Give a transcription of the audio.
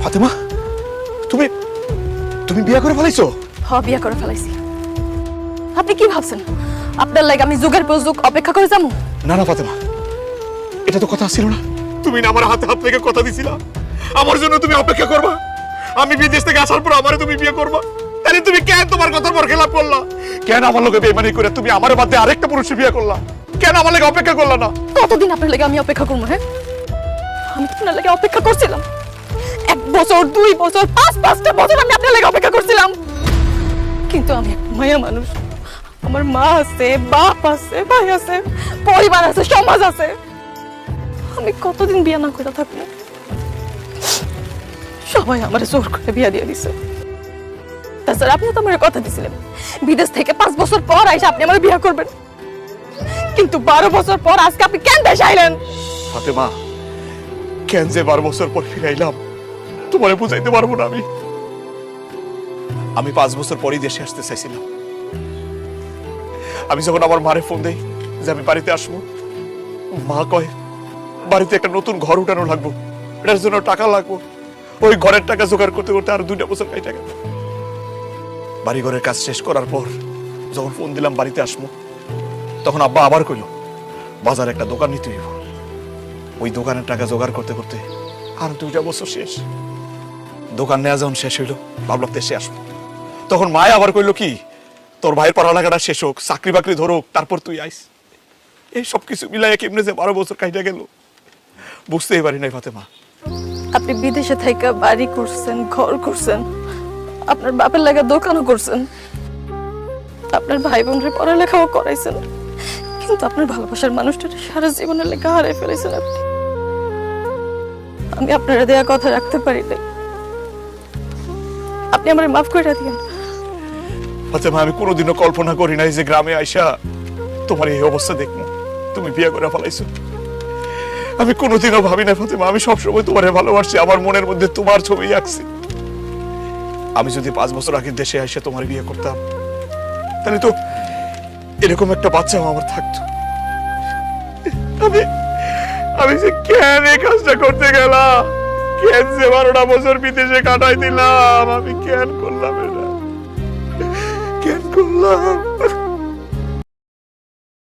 ফাতেমা, তুমি তুমি বিয়ে করে ফেলাইছো? হ্যাঁ, বিয়ে করে ফেলাইছি। আপনি কি ভাবছেন আপনার লাগে আমি যুগের পর যুগ অপেক্ষা করে যাবো? না না ফাতেমা, এটা তো কথা ছিল না। তুমি না আমার হাতে হাত রেখে কথা দিছিলা আমার জন্য তুমি অপেক্ষা করবা, আমি বিদেশ থেকে আসার পর আমারে তুমি বিয়ে করবা। তাহলে তুমি কেন তোমার কথার পর খেলাপ করলা? কেন আমার লোকে বেইমানি করে তুমি আমার বাদে আরেকটা পুরুষের বিয়ে করলা? কেন আমার লাগে অপেক্ষা করলা না? কতদিন আপনার লাগে আমি অপেক্ষা করবো? হ্যাঁ, আমি তো আপনার লাগে অপেক্ষা করছিলাম 1 বছর 2 বছর 5-5টা বছর আমি আপনার লাগে অপেক্ষা করছিলাম। কিন্তু আমি এক মায়া মানুষ, আমার মা আছে, বাপ আছে, ভাই আছে, পরিবার আছে, সমাজ আছে। আমি কতদিন বিয়ে না করে থাকবো? সবাই আমার জোর করে বিয়ে দিয়ে দিছে। তাছাড়া আপনি তো আমার কথা দিছিলেন বিদেশ থেকে 5 বছর পর আইসা আপনি আমার বিয়ে করবেন, কিন্তু 12 বছর পর আজকে আপনি কেন দেশে আইলেন? ফাতেমা, কেন যে 12 বছর পর ফিরাইলাম তোমারে বুঝাইতে পারবো না। আমি 5 বছর পরই দেশে আসতে চাইছিলাম। আমি যখন আমার মারে ফোন দেই যে আমি বাড়িতে আসবো, মা কয় বাড়িতে একটা নতুন ঘর উঠানো লাগবো, এটার জন্য টাকা লাগবো। ওই ঘরের টাকা জোগাড় করতে করতে আর 2টা বছর কাইটা গেল। বাড়ি ঘরের কাজ শেষ করার পর যখন ফোন দিলাম বাড়িতে আসবো, তখন আব্বা আবার কইল বাজারে একটা দোকান নিতে হইব। ওই দোকানের টাকা জোগাড় করতে করতে আর 2টা বছর শেষ। দোকান নেওয়া যখন শেষ হইলো, ভাবলাম দেশে আসবো। তখন মায় আবার কইলো কি তোর ভাইয়ের পড়ালেখাটা শেষ হোক, চাকরি বাকরি ধরুক, তারপর তুই আইস। এই সব কিছু মিলাই কেমনে যে 12 বছর কাইটা গেল বুঝতেই পারি নাই ফাতেমা। আপনি বিদেশে থেকে বাড়ি করছেন, ঘর করছেন, আপনার বাপের লাগা দোকানও করছেন, আপনার ভাই বোনের পড়ালেখাও করাইছেন, কিন্তু আপনার ভালোবাসার মানুষটা সারা জীবনের লেখা হারিয়ে ফেলেছেন আপনি। আমি আপনারা দেয়া কথা রাখতে পারি নাই, আপনি আমার মাফ করে দিয়েন। ফাতেমা, আমি কোনোদিনও কল্পনা করি নাই যে গ্রামে আইসা তোমার এই অবস্থা দেখবো, তুমি বিয়ে করে ফেলাইছো। আমি কোনোদিনও ভাবি না ফাতেমা, আমি সবসময় তোমারে ভালোবাসি, আমার মনের মধ্যে তোমার ছবি আঁকছি। আমি যদি 5 বছর আগে দেশে এসে তোমার বিয়ে করতাম, তাহলে তো এরকম একটা বাচ্চাও আমার থাকতো। আমি আমি যে কেন এই কাজটা করতে গেলাম, কেন যে 12টা বছর বিদেশে কাটাই দিলাম, আমি কেন করলাম এটা, কেন করলাম?